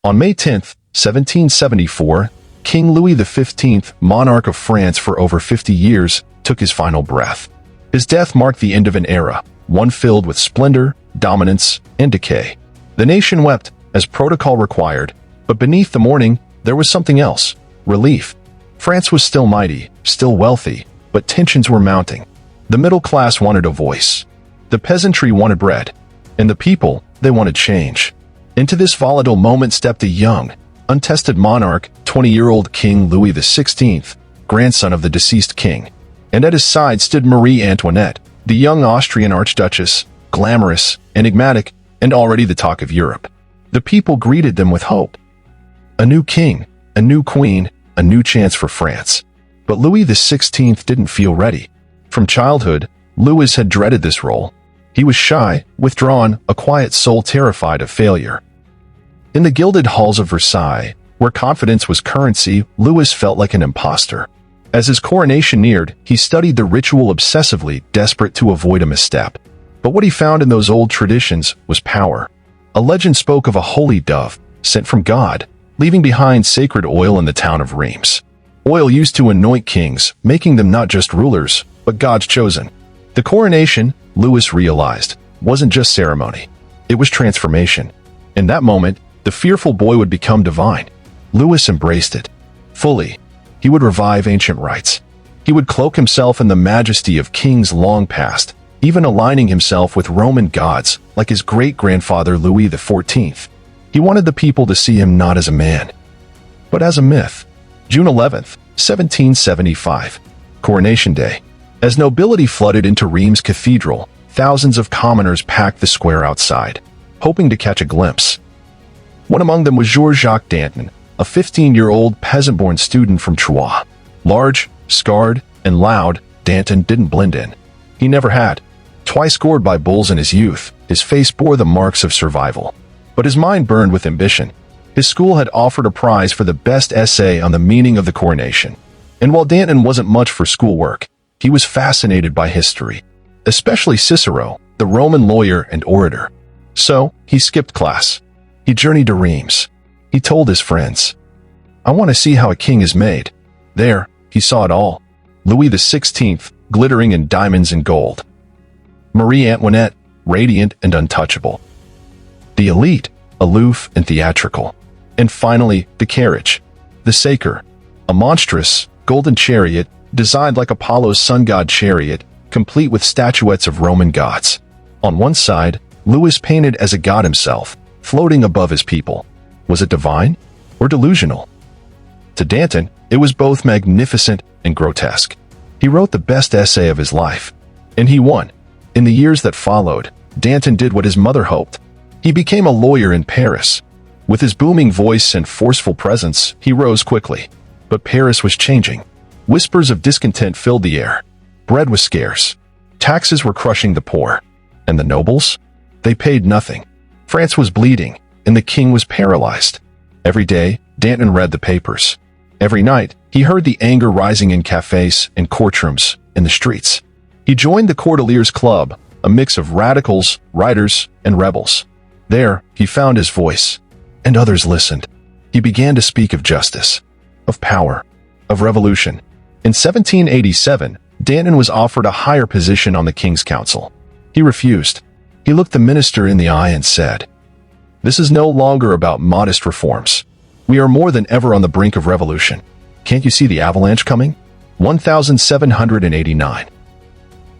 On May 10, 1774, King Louis XV, monarch of France for over 50 years, took his final breath. His death marked the end of an era, one filled with splendor, dominance, and decay. The nation wept, as protocol required, but beneath the mourning, there was something else: relief. France was still mighty, still wealthy, but tensions were mounting. The middle class wanted a voice. The peasantry wanted bread. And the people, they wanted change. Into this volatile moment stepped a young, untested monarch, 20-year-old King Louis XVI, grandson of the deceased king. And at his side stood Marie Antoinette, the young Austrian archduchess, glamorous, enigmatic, and already the talk of Europe. The people greeted them with hope. A new king, a new queen, a new chance for France. But Louis XVI didn't feel ready. From childhood, Louis had dreaded this role. He was shy, withdrawn, a quiet soul terrified of failure. In the gilded halls of Versailles, where confidence was currency, Louis felt like an imposter. As his coronation neared, he studied the ritual obsessively, desperate to avoid a misstep. But what he found in those old traditions was power. A legend spoke of a holy dove, sent from God, leaving behind sacred oil in the town of Reims. Oil used to anoint kings, making them not just rulers, but God's chosen. The coronation, Louis realized, wasn't just ceremony. It was transformation. In that moment, the fearful boy would become divine. Louis embraced it. Fully. He would revive ancient rites. He would cloak himself in the majesty of kings long past, even aligning himself with Roman gods like his great-grandfather Louis XIV. He wanted the people to see him not as a man, but as a myth. June 11th, 1775. Coronation Day. As nobility flooded into Reims Cathedral, thousands of commoners packed the square outside, hoping to catch a glimpse. One among them was Georges Danton, a 15-year-old peasant-born student from Troyes. Large, scarred, and loud, Danton didn't blend in. He never had. Twice scored by bulls in his youth, his face bore the marks of survival. But his mind burned with ambition. His school had offered a prize for the best essay on the meaning of the coronation. And while Danton wasn't much for schoolwork, he was fascinated by history, especially Cicero, the Roman lawyer and orator. So, he skipped class. He journeyed to Reims. He told his friends, "I want to see how a king is made." There, he saw it all. Louis XVI, glittering in diamonds and gold. Marie Antoinette, radiant and untouchable. The elite, aloof and theatrical. And finally, the carriage. The Saker, a monstrous, golden chariot, designed like Apollo's sun god chariot, complete with statuettes of Roman gods. On one side, Louis painted as a god himself, floating above his people. Was it divine or delusional? To Danton, it was both magnificent and grotesque. He wrote the best essay of his life, and he won. In the years that followed, Danton did what his mother hoped. He became a lawyer in Paris. With his booming voice and forceful presence, he rose quickly. But Paris was changing. Whispers of discontent filled the air. Bread was scarce. Taxes were crushing the poor. And the nobles? They paid nothing. France was bleeding, and the king was paralyzed. Every day, Danton read the papers. Every night, he heard the anger rising in cafes and courtrooms, in the streets. He joined the Cordeliers Club, a mix of radicals, writers, and rebels. There, he found his voice, and others listened. He began to speak of justice, of power, of revolution. In 1787, Danton was offered a higher position on the King's Council. He refused. He looked the minister in the eye and said, "This is no longer about modest reforms. We are more than ever on the brink of revolution. Can't you see the avalanche coming?" 1789.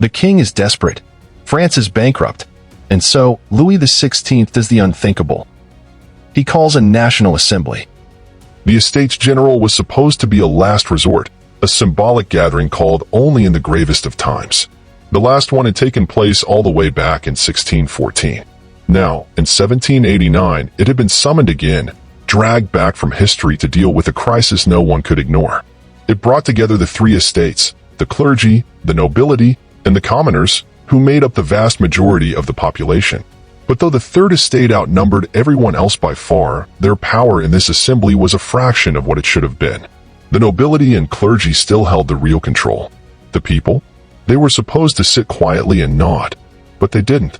The king is desperate. France is bankrupt. And so, Louis XVI does the unthinkable. He calls a national assembly. The Estates General was supposed to be a last resort, a symbolic gathering called only in the gravest of times. The last one had taken place all the way back in 1614. Now, in 1789, it had been summoned again, dragged back from history to deal with a crisis no one could ignore. It brought together the three estates, the clergy, the nobility, and the commoners, who made up the vast majority of the population. But though the third estate outnumbered everyone else by far, their power in this assembly was a fraction of what it should have been. The nobility and clergy still held the real control. The people? They were supposed to sit quietly and nod, but they didn't.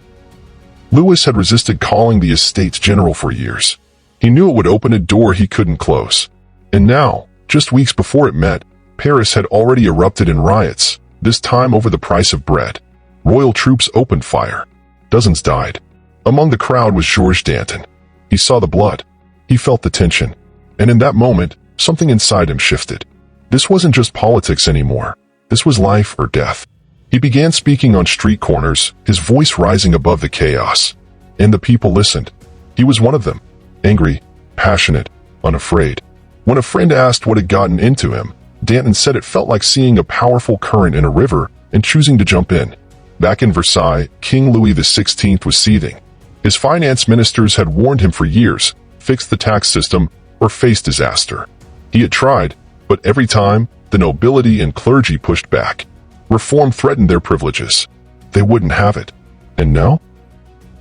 Louis had resisted calling the Estates General for years. He knew it would open a door he couldn't close. And now, just weeks before it met, Paris had already erupted in riots, this time over the price of bread. Royal troops opened fire. Dozens died. Among the crowd was Georges Danton. He saw the blood. He felt the tension. And in that moment, something inside him shifted. This wasn't just politics anymore. This was life or death. He began speaking on street corners, his voice rising above the chaos. And the people listened. He was one of them. Angry, passionate, unafraid. When a friend asked what had gotten into him, Danton said it felt like seeing a powerful current in a river and choosing to jump in. Back in Versailles, King Louis XVI was seething. His finance ministers had warned him for years, fix the tax system or face disaster. He had tried, but every time, the nobility and clergy pushed back. Reform threatened their privileges. They wouldn't have it. And now?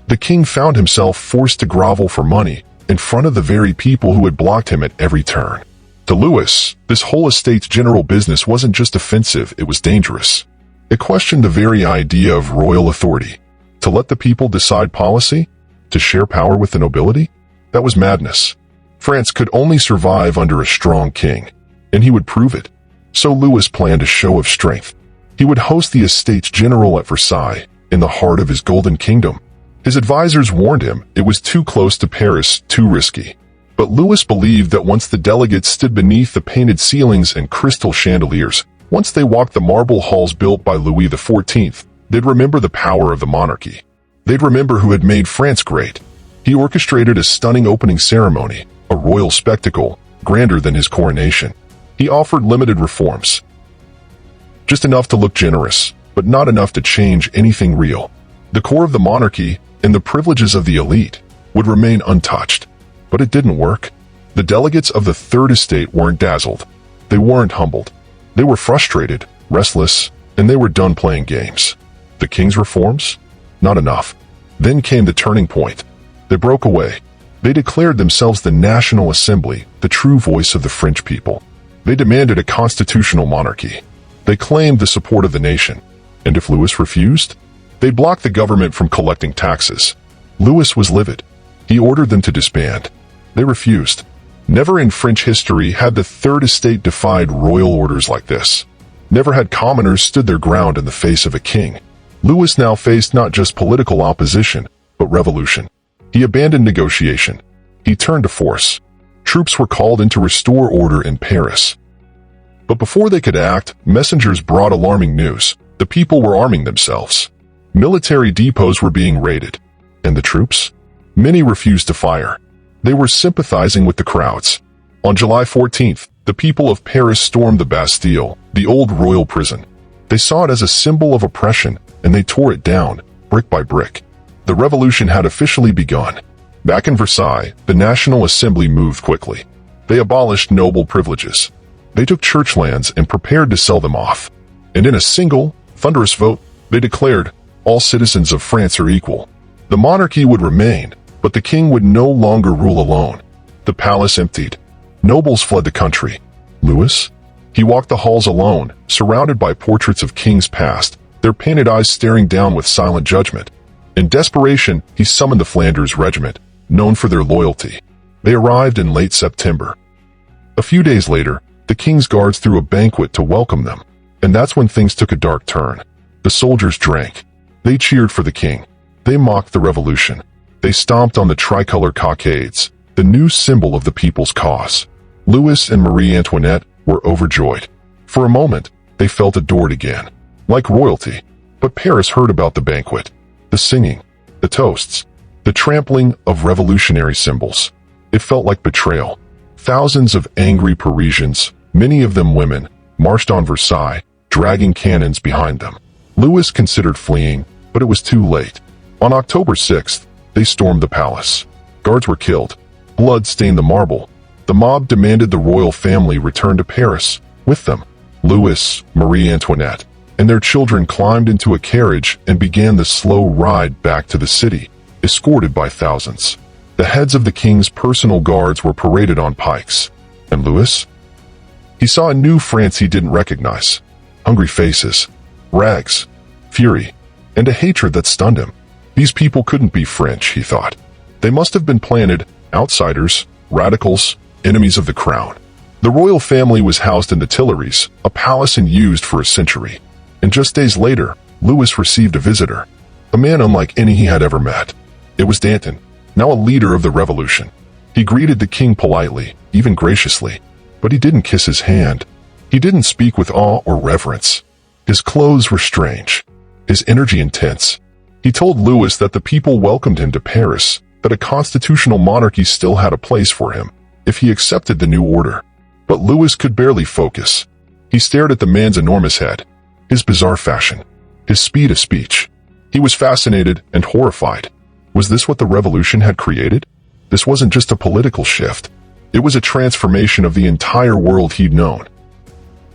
The king found himself forced to grovel for money in front of the very people who had blocked him at every turn. To Louis, this whole Estates General business wasn't just offensive, it was dangerous. It questioned the very idea of royal authority. To let the people decide policy? To share power with the nobility? That was madness. France could only survive under a strong king, and he would prove it. So Louis planned a show of strength. He would host the Estates General at Versailles, in the heart of his golden kingdom. His advisors warned him it was too close to Paris, too risky. But Louis believed that once the delegates stood beneath the painted ceilings and crystal chandeliers, once they walked the marble halls built by Louis XIV, they'd remember the power of the monarchy. They'd remember who had made France great. He orchestrated a stunning opening ceremony, a royal spectacle, grander than his coronation. He offered limited reforms. Just enough to look generous, but not enough to change anything real. The core of the monarchy and the privileges of the elite would remain untouched. But it didn't work. The delegates of the Third Estate weren't dazzled. They weren't humbled. They were frustrated, restless, and they were done playing games. The king's reforms? Not enough. Then came the turning point. They broke away. They declared themselves the National Assembly, the true voice of the French people. They demanded a constitutional monarchy. They claimed the support of the nation. And if Louis refused, they blocked the government from collecting taxes. Louis was livid. He ordered them to disband. They refused. Never in French history had the Third Estate defied royal orders like this. Never had commoners stood their ground in the face of a king. Louis now faced not just political opposition, but revolution. He abandoned negotiation. He turned to force. Troops were called in to restore order in Paris. But before they could act, messengers brought alarming news. The people were arming themselves. Military depots were being raided. And the troops? Many refused to fire. They were sympathizing with the crowds. On July 14th, the people of Paris stormed the Bastille, the old royal prison. They saw it as a symbol of oppression, and they tore it down, brick by brick. The revolution had officially begun. Back in Versailles, the National Assembly moved quickly. They abolished noble privileges. They took church lands and prepared to sell them off. And in a single, thunderous vote, they declared, all citizens of France are equal. The monarchy would remain, but the king would no longer rule alone. The palace emptied. Nobles fled the country. Louis? He walked the halls alone, surrounded by portraits of kings past, their painted eyes staring down with silent judgment. In desperation, he summoned the Flanders Regiment, known for their loyalty. They arrived in late September. A few days later, the king's guards threw a banquet to welcome them. And that's when things took a dark turn. The soldiers drank. They cheered for the king. They mocked the revolution. They stomped on the tricolor cockades, the new symbol of the people's cause. Louis and Marie Antoinette were overjoyed. For a moment, they felt adored again, like royalty. But Paris heard about the banquet, the singing, the toasts, the trampling of revolutionary symbols. It felt like betrayal. Thousands of angry Parisians, many of them women, marched on Versailles, dragging cannons behind them. Louis considered fleeing, but it was too late. On October 6th, they stormed the palace. Guards were killed. Blood stained the marble. The mob demanded the royal family return to Paris. With them, Louis, Marie Antoinette, and their children climbed into a carriage and began the slow ride back to the city, escorted by thousands. The heads of the king's personal guards were paraded on pikes. And Louis? He saw a new France he didn't recognize. Hungry faces, rags, fury, and a hatred that stunned him. These people couldn't be French, he thought. They must have been planted, outsiders, radicals, enemies of the crown. The royal family was housed in the Tuileries, a palace used for a century. And just days later, Louis received a visitor, a man unlike any he had ever met. It was Danton, now a leader of the revolution. He greeted the king politely, even graciously, but he didn't kiss his hand. He didn't speak with awe or reverence. His clothes were strange, his energy intense. He told Louis that the people welcomed him to Paris, that a constitutional monarchy still had a place for him, if he accepted the new order. But Louis could barely focus. He stared at the man's enormous head, his bizarre fashion, his speed of speech. He was fascinated and horrified. Was this what the revolution had created? This wasn't just a political shift. It was a transformation of the entire world he'd known.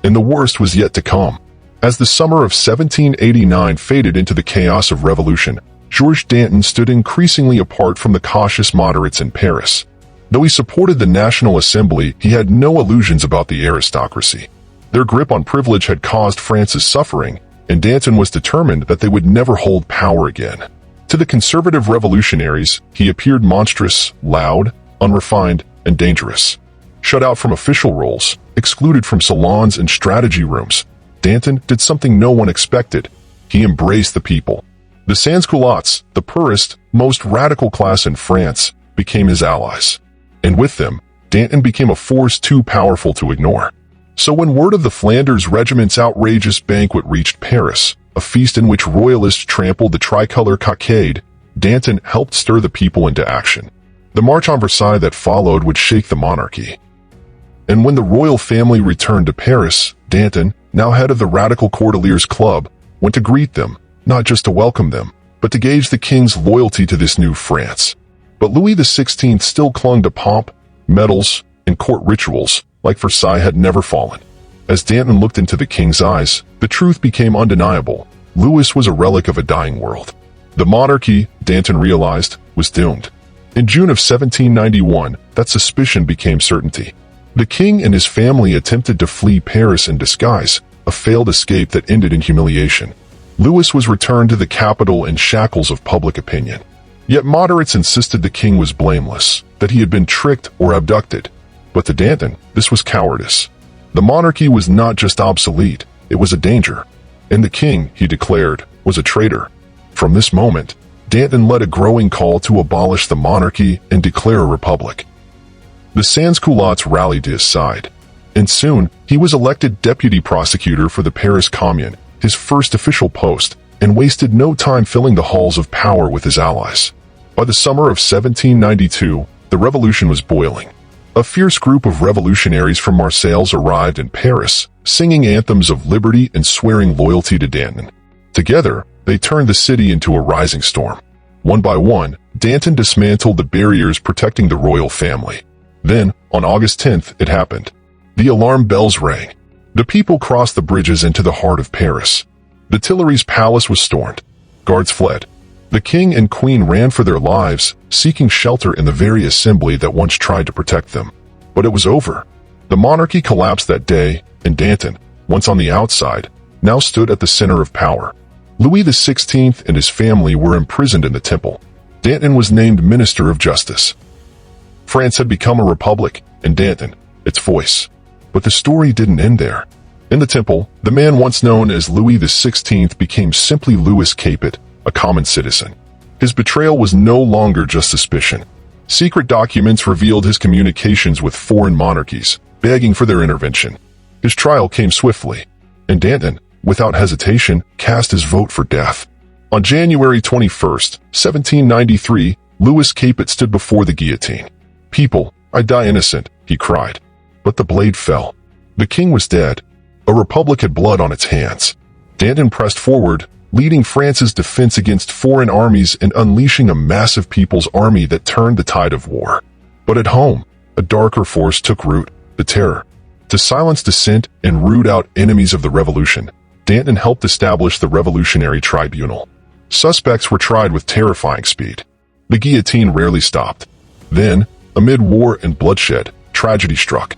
And the worst was yet to come. As the summer of 1789 faded into the chaos of revolution, Georges Danton stood increasingly apart from the cautious moderates in Paris. Though he supported the National Assembly, he had no illusions about the aristocracy. Their grip on privilege had caused France's suffering, and Danton was determined that they would never hold power again. To the conservative revolutionaries, he appeared monstrous, loud, unrefined, and dangerous. Shut out from official roles, excluded from salons and strategy rooms, Danton did something no one expected. He embraced the people. The sans-culottes, the poorest, most radical class in France, became his allies. And with them, Danton became a force too powerful to ignore. So when word of the Flanders Regiment's outrageous banquet reached Paris, a feast in which royalists trampled the tricolor cockade, Danton helped stir the people into action. The march on Versailles that followed would shake the monarchy. And when the royal family returned to Paris, Danton, now head of the Radical Cordeliers Club, went to greet them, not just to welcome them, but to gauge the king's loyalty to this new France. But Louis XVI still clung to pomp, medals, and court rituals like Versailles had never fallen. As Danton looked into the king's eyes, the truth became undeniable. Louis was a relic of a dying world. The monarchy, Danton realized, was doomed. In June of 1791, that suspicion became certainty. The king and his family attempted to flee Paris in disguise, a failed escape that ended in humiliation. Louis was returned to the capital in shackles of public opinion. Yet moderates insisted the king was blameless, that he had been tricked or abducted. But to Danton, this was cowardice. The monarchy was not just obsolete, it was a danger. And the king, he declared, was a traitor. From this moment, Danton led a growing call to abolish the monarchy and declare a republic. The sans-culottes rallied to his side, and soon he was elected deputy prosecutor for the Paris Commune, his first official post, and wasted no time filling the halls of power with his allies. By the summer of 1792, the revolution was boiling. A fierce group of revolutionaries from Marseille arrived in Paris, singing anthems of liberty and swearing loyalty to Danton. Together, they turned the city into a rising storm. One by one, Danton dismantled the barriers protecting the royal family. Then, on August 10th, it happened. The alarm bells rang. The people crossed the bridges into the heart of Paris. The Tuileries palace was stormed. Guards fled. The king and queen ran for their lives, seeking shelter in the very assembly that once tried to protect them. But it was over. The monarchy collapsed that day, and Danton, once on the outside, now stood at the center of power. Louis XVI and his family were imprisoned in the Temple. Danton was named Minister of Justice. France had become a republic, and Danton, its voice. But the story didn't end there. In the Temple, the man once known as Louis XVI became simply Louis Capet, a common citizen. His betrayal was no longer just suspicion. Secret documents revealed his communications with foreign monarchies, begging for their intervention. His trial came swiftly, and Danton, without hesitation, cast his vote for death. On January 21st, 1793, Louis Capet stood before the guillotine. "People, I die innocent," he cried. But the blade fell. The king was dead. A republic had blood on its hands. Danton pressed forward, leading France's defense against foreign armies and unleashing a massive people's army that turned the tide of war. But at home, a darker force took root, the terror. To silence dissent and root out enemies of the revolution, Danton helped establish the Revolutionary Tribunal. Suspects were tried with terrifying speed. The guillotine rarely stopped. Then, amid war and bloodshed, tragedy struck.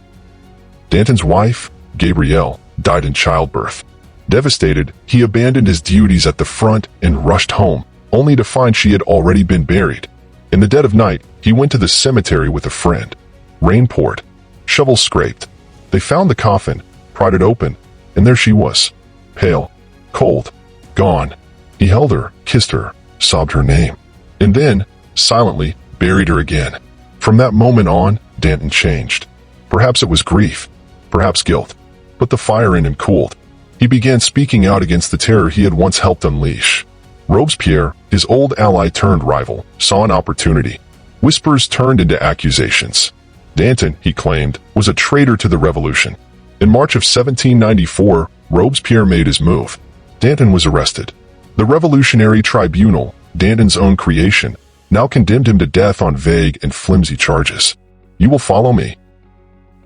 Danton's wife, Gabrielle, died in childbirth. Devastated, he abandoned his duties at the front and rushed home, only to find she had already been buried. In the dead of night, he went to the cemetery with a friend. Rain poured. Shovels scraped. They found the coffin, pried it open, and there she was. Pale, cold, gone. He held her, kissed her, sobbed her name, and then, silently, buried her again. From that moment on, Danton changed. Perhaps it was grief, perhaps guilt, but the fire in him cooled. He began speaking out against the terror he had once helped unleash. Robespierre, his old ally turned rival, saw an opportunity. Whispers turned into accusations. Danton, he claimed, was a traitor to the revolution. In March of 1794, Robespierre made his move. Danton was arrested. The Revolutionary Tribunal, Danton's own creation, now condemned him to death on vague and flimsy charges. "You will follow me,"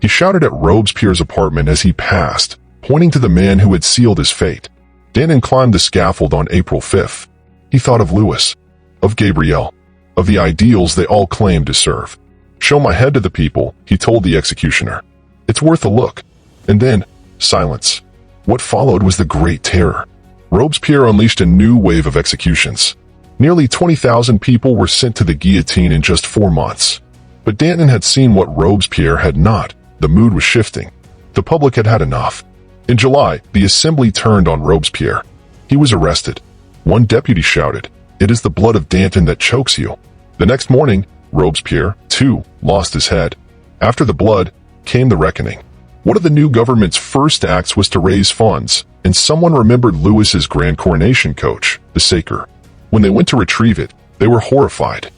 he shouted at Robespierre's apartment as he passed, pointing to the man who had sealed his fate. Danton climbed the scaffold on April 5th. He thought of Louis, of Gabriel, of the ideals they all claimed to serve. "Show my head to the people," he told the executioner. "It's worth a look." And then, silence. What followed was the Great Terror. Robespierre unleashed a new wave of executions. Nearly 20,000 people were sent to the guillotine in just 4 months. But Danton had seen what Robespierre had not. The mood was shifting. The public had had enough. In July, the assembly turned on Robespierre. He was arrested. One deputy shouted, "It is the blood of Danton that chokes you." The next morning, Robespierre, too, lost his head. After the blood, came the reckoning. One of the new government's first acts was to raise funds, and someone remembered Louis's grand coronation coach, the Saker. When they went to retrieve it, they were horrified.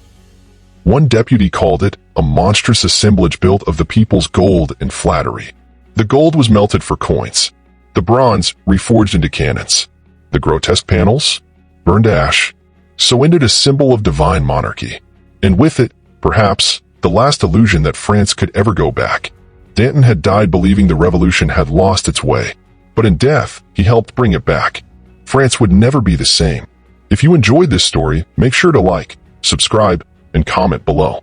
One deputy called it a monstrous assemblage built of the people's gold and flattery. The gold was melted for coins, the bronze reforged into cannons, the grotesque panels burned to ash. So ended a symbol of divine monarchy, and with it, perhaps, the last illusion that France could ever go back. Danton had died believing the revolution had lost its way, but in death, he helped bring it back. France would never be the same. If you enjoyed this story, make sure to like, subscribe, and comment below.